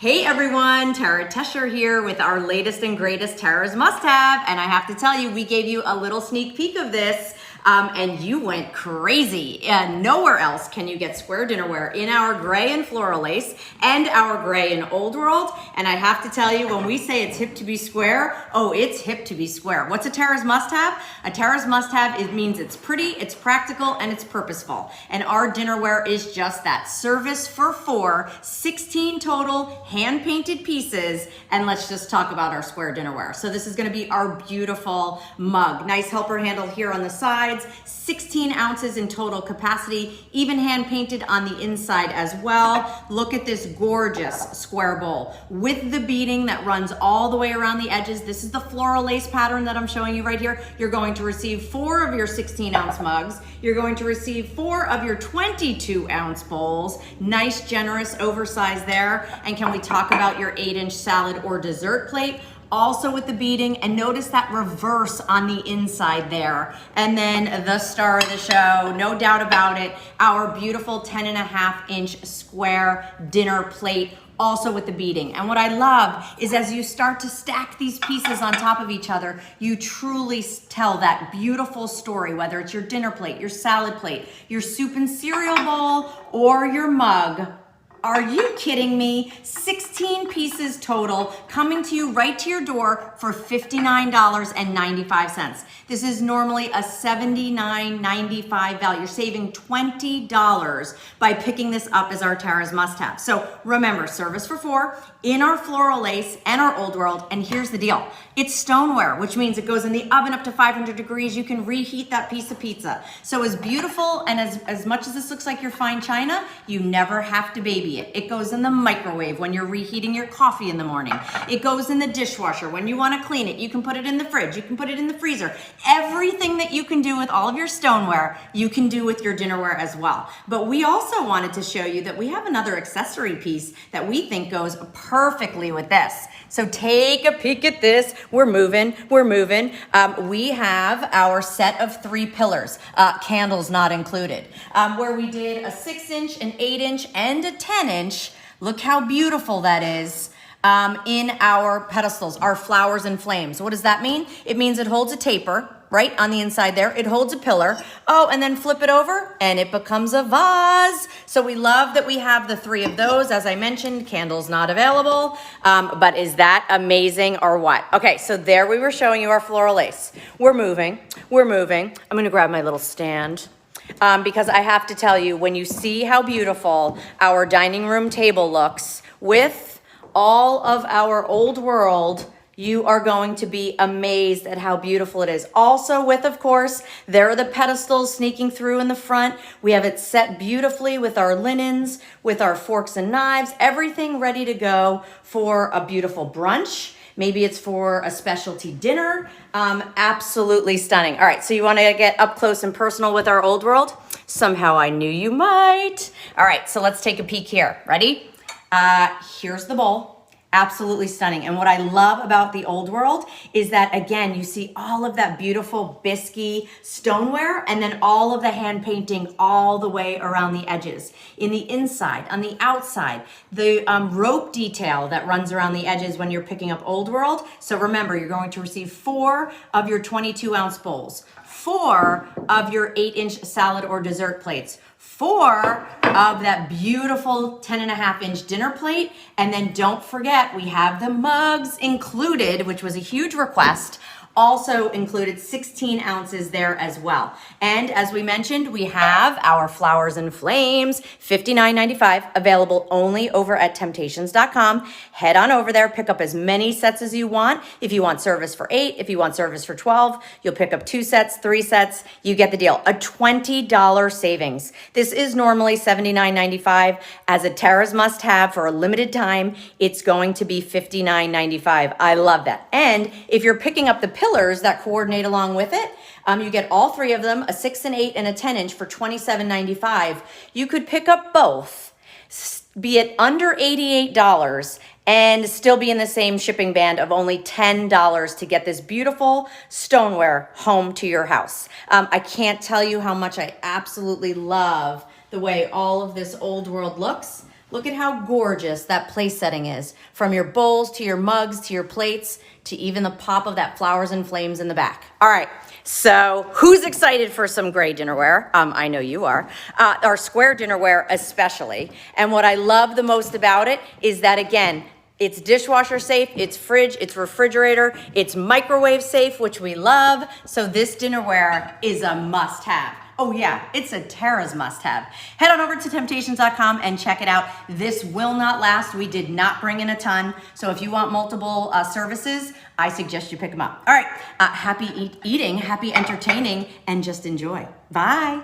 Hey everyone, Tara Tesher here with our latest and greatest Tara's Must Have. And I have to tell you, we gave you a little sneak peek of this and you went crazy. Nowhere else can you get square dinnerware in our gray and floral lace and our gray and old world. And I have to tell you, when we say it's hip to be square, oh, it's hip to be square. What's a Tara's Must Have? A Tara's Must Have, it means it's pretty, it's practical, and it's purposeful. And our dinnerware is just that. Service for 4, 16 total hand-painted pieces. And let's just talk about our square dinnerware. So this is gonna be our beautiful mug. Nice helper handle here on the sides, 16 ounces in total capacity, even hand-painted on the inside as well. Look at this gorgeous square bowl with the beading that runs all the way around the edges. This is the floral lace pattern that I'm showing you right here. You're going to receive 4 of your 16-ounce mugs. You're going to receive 4 of your 22-ounce bowls. Nice, generous, oversized there. And can we talk about your 8-inch salad or dessert plate? Also with the beading, and notice that reverse on the inside there. And then the star of the show, no doubt about it, our beautiful 10.5-inch square dinner plate, also with the beading. And what I love is as you start to stack these pieces on top of each other, you truly tell that beautiful story, whether it's your dinner plate, your salad plate, your soup and cereal bowl, or your mug. Are you kidding me? 16 pieces total coming to you right to your door for $59.95. This is normally a $79.95 value. You're saving $20 by picking this up as our Tara's Must Have. So remember, service for 4 in our floral lace and our old world. And here's the deal. It's stoneware, which means it goes in the oven up to 500 degrees. You can reheat that piece of pizza. So as beautiful and as much as this looks like your fine china, you never have to baby it. It goes in the microwave when you're reheating your coffee in the morning. It goes in the dishwasher when you want to clean it. You can put it in the fridge. You can put it in the freezer. Everything that you can do with all of your stoneware, you can do with your dinnerware as well. But we also wanted to show you that we have another accessory piece that we think goes perfectly with this. So take a peek at this. We're moving. We have our set of 3 pillars, candles not included, where we did a 6-inch, an 8-inch, and a 10-inch. Look how beautiful that is. In our pedestals, our flowers and flames. What does that mean? It means it holds a taper, right, on the inside there. It holds a pillar. Oh, and then flip it over and it becomes a vase. So we love that we have the 3 of those. As I mentioned, candles not available. But is that amazing or what? Okay, so there we were showing you our floral lace. We're moving. I'm gonna grab my little stand. Because I have to tell you, when you see how beautiful our dining room table looks with all of our old world, you are going to be amazed at how beautiful it is. Also with, of course, there are the pedestals sneaking through in the front. We have it set beautifully with our linens, with our forks and knives, everything ready to go for a beautiful brunch. Maybe it's for a specialty dinner. Absolutely stunning. All right, so you want to get up close and personal with our old world? Somehow I knew you might. All right, so let's take a peek here. Ready? Here's the bowl. Absolutely stunning. And what I love about the old world is that, again, you see all of that beautiful biscuity stoneware and then all of the hand painting all the way around the edges. In the inside, on the outside, the rope detail that runs around the edges when you're picking up old world. So remember, you're going to receive 4 of your 22-ounce bowls, 4 of your 8-inch salad or dessert plates, 4 of that beautiful 10.5-inch dinner plate. And then don't forget, we have the mugs included, which was a huge request. Also included 16 ounces there as well. And as we mentioned, we have our flowers and flames, $59.95, available only over at temp-tations.com. Head on over there, pick up as many sets as you want. If you want service for 8, if you want service for 12, you'll pick up 2 sets, 3 sets, you get the deal. A $20 savings. This is normally $79.95. As a Tara's Must Have for a limited time, it's going to be $59.95. I love that. And if you're picking up the pillars that coordinate along with it, you get all 3 of them, a 6, an 8, and a 10-inch for $27.95. You could pick up both, be it under $88, and still be in the same shipping band of only $10 to get this beautiful stoneware home to your house. I can't tell you how much I absolutely love the way all of this old world looks. Look at how gorgeous that place setting is. From your bowls to your mugs to your plates to even the pop of that flowers and flames in the back. All right, so who's excited for some gray dinnerware? I know you are. Our square dinnerware especially. And what I love the most about it is that, again, it's dishwasher safe, it's fridge, it's refrigerator, it's microwave safe, which we love. So this dinnerware is a must-have. Oh yeah, it's a Tara's must-have. Head on over to temp-tations.com and check it out. This will not last. We did not bring in a ton. So if you want multiple services, I suggest you pick them up. All right, happy eating, happy entertaining, and just enjoy. Bye.